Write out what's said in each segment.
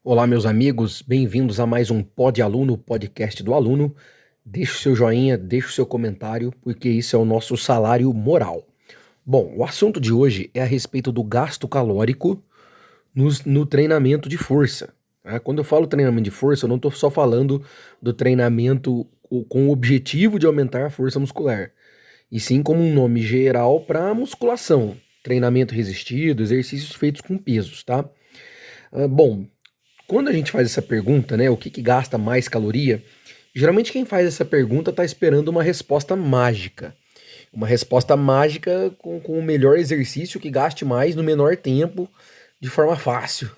Olá, meus amigos, bem-vindos a mais um Pod Aluno, podcast do aluno. Deixe o seu joinha, deixe o seu comentário, porque isso é o nosso salário moral. Bom, o assunto de hoje é a respeito do gasto calórico no treinamento de força. Tá? Quando eu falo treinamento de força, eu não estou só falando do treinamento com o objetivo de aumentar a força muscular, e sim como um nome geral para musculação, treinamento resistido, exercícios feitos com pesos, tá? Bom, quando a gente faz essa pergunta, né, o que gasta mais caloria, geralmente quem faz essa pergunta está esperando uma resposta mágica. Uma resposta mágica com o melhor exercício que gaste mais no menor tempo, de forma fácil.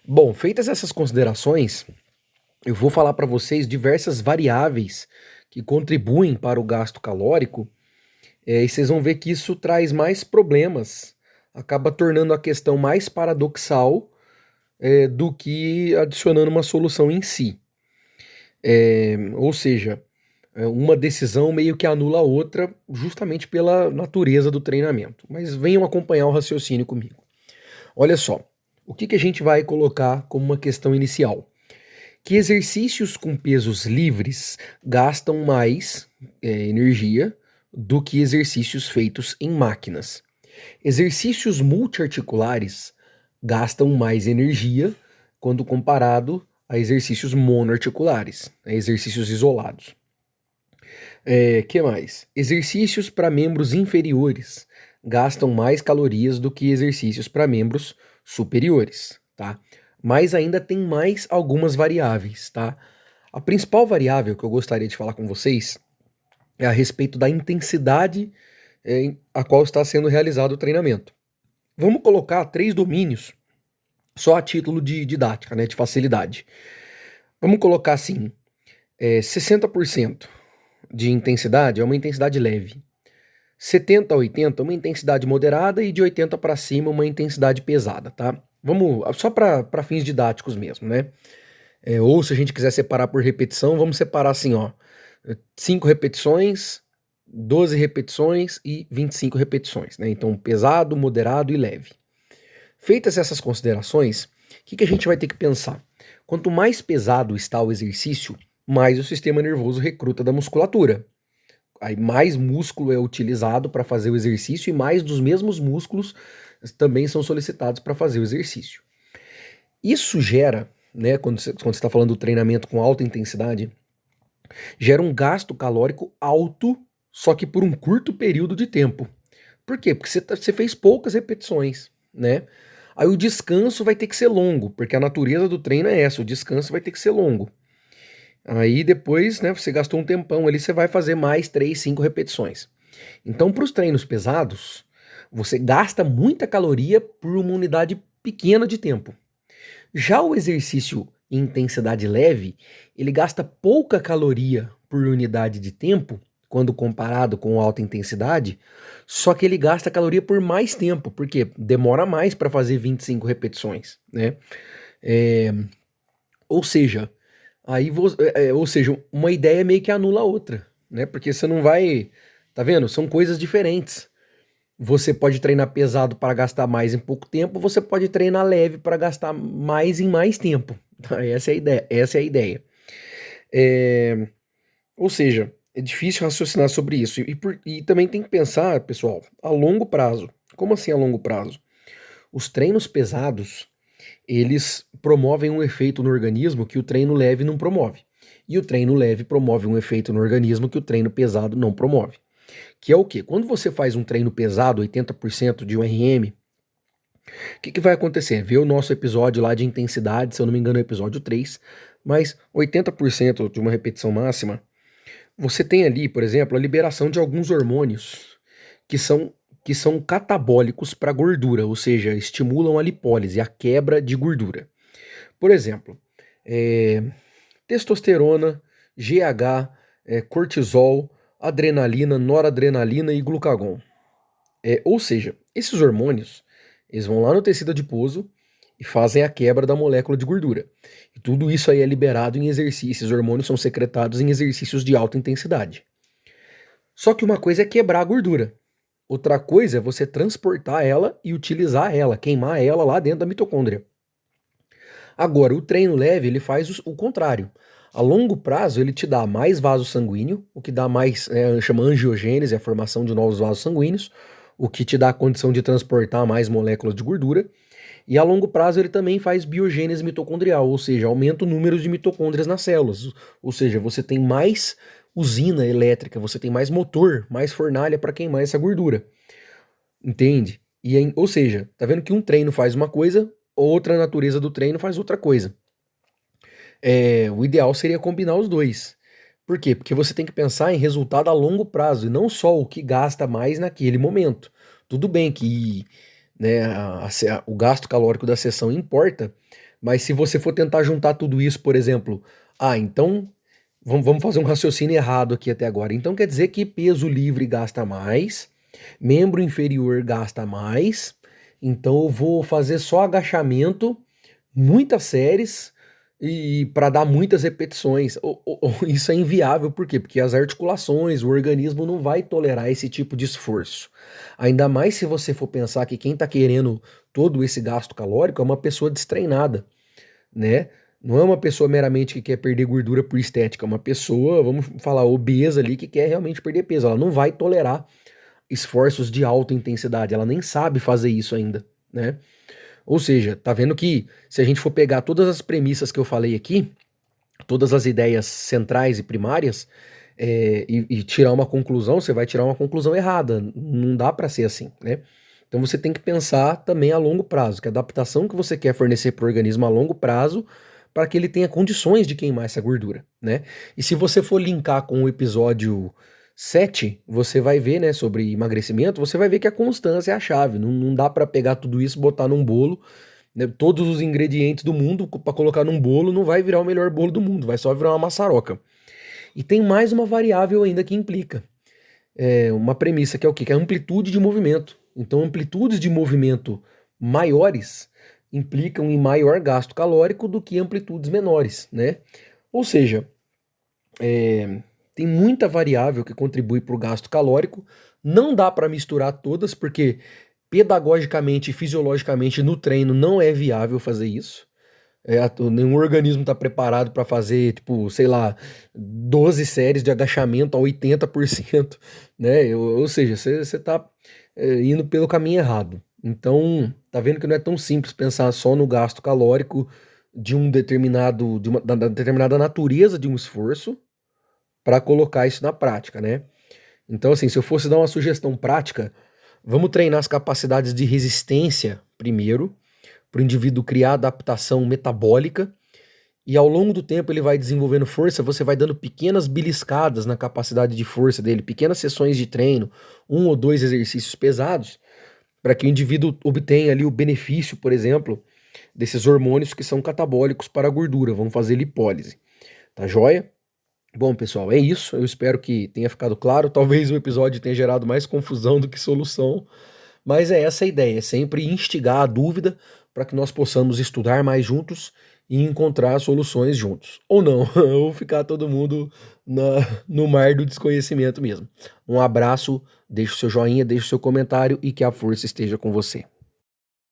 Bom, feitas essas considerações, eu vou falar para vocês diversas variáveis que contribuem para o gasto calórico, e vocês vão ver que isso traz mais problemas, acaba tornando a questão mais paradoxal do que adicionando uma solução em si. Ou seja, uma decisão meio que anula a outra justamente pela natureza do treinamento. Mas venham acompanhar o raciocínio comigo. Olha só, o que a gente vai colocar como uma questão inicial? Que exercícios com pesos livres gastam mais energia do que exercícios feitos em máquinas. Exercícios multiarticulares gastam mais energia quando comparado a exercícios monoarticulares, exercícios isolados. Que mais? Exercícios para membros inferiores gastam mais calorias do que exercícios para membros superiores, tá? Mas ainda tem mais algumas variáveis, tá? A principal variável que eu gostaria de falar com vocês é a respeito da intensidade a qual está sendo realizado o treinamento. Vamos colocar 3 domínios só a título de didática, né, de facilidade. Vamos colocar assim, 60% de intensidade é uma intensidade leve, 70 a 80 uma intensidade moderada e de 80 para cima uma intensidade pesada, tá? Vamos só para fins didáticos mesmo, né? Ou se a gente quiser separar por repetição, vamos separar assim, ó, 5 repetições, 12 repetições e 25 repetições, né? Então pesado, moderado e leve. Feitas essas considerações, o que a gente vai ter que pensar? Quanto mais pesado está o exercício, mais o sistema nervoso recruta da musculatura. Aí mais músculo é utilizado para fazer o exercício e mais dos mesmos músculos também são solicitados para fazer o exercício. Isso gera, né, quando você está falando do treinamento com alta intensidade, gera um gasto calórico alto, só que por um curto período de tempo. Por quê? Porque você fez poucas repetições, né? Aí o descanso vai ter que ser longo, porque a natureza do treino é essa, o descanso vai ter que ser longo. Aí depois, né, você gastou um tempão ali, você vai fazer mais 3, 5 repetições. Então, para os treinos pesados, você gasta muita caloria por uma unidade pequena de tempo. Já o exercício em intensidade leve, ele gasta pouca caloria por unidade de tempo, quando comparado com alta intensidade, só que ele gasta caloria por mais tempo, porque demora mais para fazer 25 repetições, né? É, ou seja, ou seja, uma ideia meio que anula a outra, né? Porque você não vai, tá vendo? São coisas diferentes. Você pode treinar pesado para gastar mais em pouco tempo, você pode treinar leve para gastar mais em mais tempo. Essa é a ideia. Essa é a ideia. É, ou seja, é difícil raciocinar sobre isso. E também tem que pensar, pessoal, a longo prazo. Como assim a longo prazo? Os treinos pesados, eles promovem um efeito no organismo que o treino leve não promove. E o treino leve promove um efeito no organismo que o treino pesado não promove. Que é o quê? Quando você faz um treino pesado, 80% de um RM, o que vai acontecer? Vê o nosso episódio lá de intensidade, se eu não me engano é o episódio 3, mas 80% de uma repetição máxima, você tem ali, por exemplo, a liberação de alguns hormônios que são, que são catabólicos para gordura, ou seja, estimulam a lipólise, a quebra de gordura. Por exemplo, é, testosterona, GH, cortisol, adrenalina, noradrenalina e glucagon. Ou seja, esses hormônios, eles vão lá no tecido adiposo e fazem a quebra da molécula de gordura. E tudo isso aí é liberado em exercícios, esses hormônios são secretados em exercícios de alta intensidade. Só que uma coisa é quebrar a gordura, outra coisa é você transportar ela e utilizar ela, queimar ela lá dentro da mitocôndria. Agora, o treino leve, ele faz o contrário. A longo prazo, ele te dá mais vaso sanguíneo, o que dá mais, chama angiogênese, a formação de novos vasos sanguíneos, o que te dá a condição de transportar mais moléculas de gordura. E a longo prazo ele também faz biogênese mitocondrial, ou seja, aumenta o número de mitocôndrias nas células. Ou seja, você tem mais usina elétrica, você tem mais motor, mais fornalha para queimar essa gordura. Entende? Ou seja, tá vendo que um treino faz uma coisa, outra natureza do treino faz outra coisa. O ideal seria combinar os dois. Por quê? Porque você tem que pensar em resultado a longo prazo e não só o que gasta mais naquele momento. Tudo bem que, né, o gasto calórico da sessão importa, mas se você for tentar juntar tudo isso, por exemplo, então vamos fazer um raciocínio errado aqui até agora. Então quer dizer que peso livre gasta mais, membro inferior gasta mais, então eu vou fazer só agachamento, muitas séries e para dar muitas repetições. Isso é inviável, por quê? Porque as articulações, o organismo não vai tolerar esse tipo de esforço. Ainda mais se você for pensar que quem está querendo todo esse gasto calórico é uma pessoa destreinada, né? Não é uma pessoa meramente que quer perder gordura por estética, é uma pessoa, vamos falar, obesa ali que quer realmente perder peso. Ela não vai tolerar esforços de alta intensidade, ela nem sabe fazer isso ainda, né? Ou seja, tá vendo que se a gente for pegar todas as premissas que eu falei aqui, todas as ideias centrais e primárias, e tirar uma conclusão, você vai tirar uma conclusão errada. Não dá para ser assim, né? Então você tem que pensar também a longo prazo, que a adaptação que você quer fornecer para o organismo a longo prazo, para que ele tenha condições de queimar essa gordura, né? E se você for linkar com o episódio 7, você vai ver, né, sobre emagrecimento, você vai ver que a constância é a chave. Não dá para pegar tudo isso, botar num bolo, né, todos os ingredientes do mundo para colocar num bolo, não vai virar o melhor bolo do mundo, vai só virar uma maçaroca. E tem mais uma variável ainda que implica, uma premissa que é o quê? Que é a amplitude de movimento. Então, amplitudes de movimento maiores implicam em maior gasto calórico do que amplitudes menores, né? Ou seja, tem muita variável que contribui para o gasto calórico. Não dá para misturar todas, porque pedagogicamente e fisiologicamente no treino não é viável fazer isso. Nenhum organismo está preparado para fazer, tipo, sei lá, 12 séries de agachamento a 80%, né? Ou seja, você está indo pelo caminho errado. Então, tá vendo que não é tão simples pensar só no gasto calórico de um determinado, da determinada natureza de um esforço para colocar isso na prática, né? Então, assim, se eu fosse dar uma sugestão prática, vamos treinar as capacidades de resistência primeiro, para o indivíduo criar adaptação metabólica, e ao longo do tempo ele vai desenvolvendo força, você vai dando pequenas beliscadas na capacidade de força dele, pequenas sessões de treino, 1 ou 2 exercícios pesados, para que o indivíduo obtenha ali o benefício, por exemplo, desses hormônios que são catabólicos para a gordura. Vamos fazer lipólise. Tá joia? Bom, pessoal, é isso. Eu espero que tenha ficado claro. Talvez o episódio tenha gerado mais confusão do que solução, mas é essa a ideia, é sempre instigar a dúvida para que nós possamos estudar mais juntos e encontrar soluções juntos. Ou não, ou ficar todo mundo no mar do desconhecimento mesmo. Um abraço, deixe o seu joinha, deixe o seu comentário e que a força esteja com você.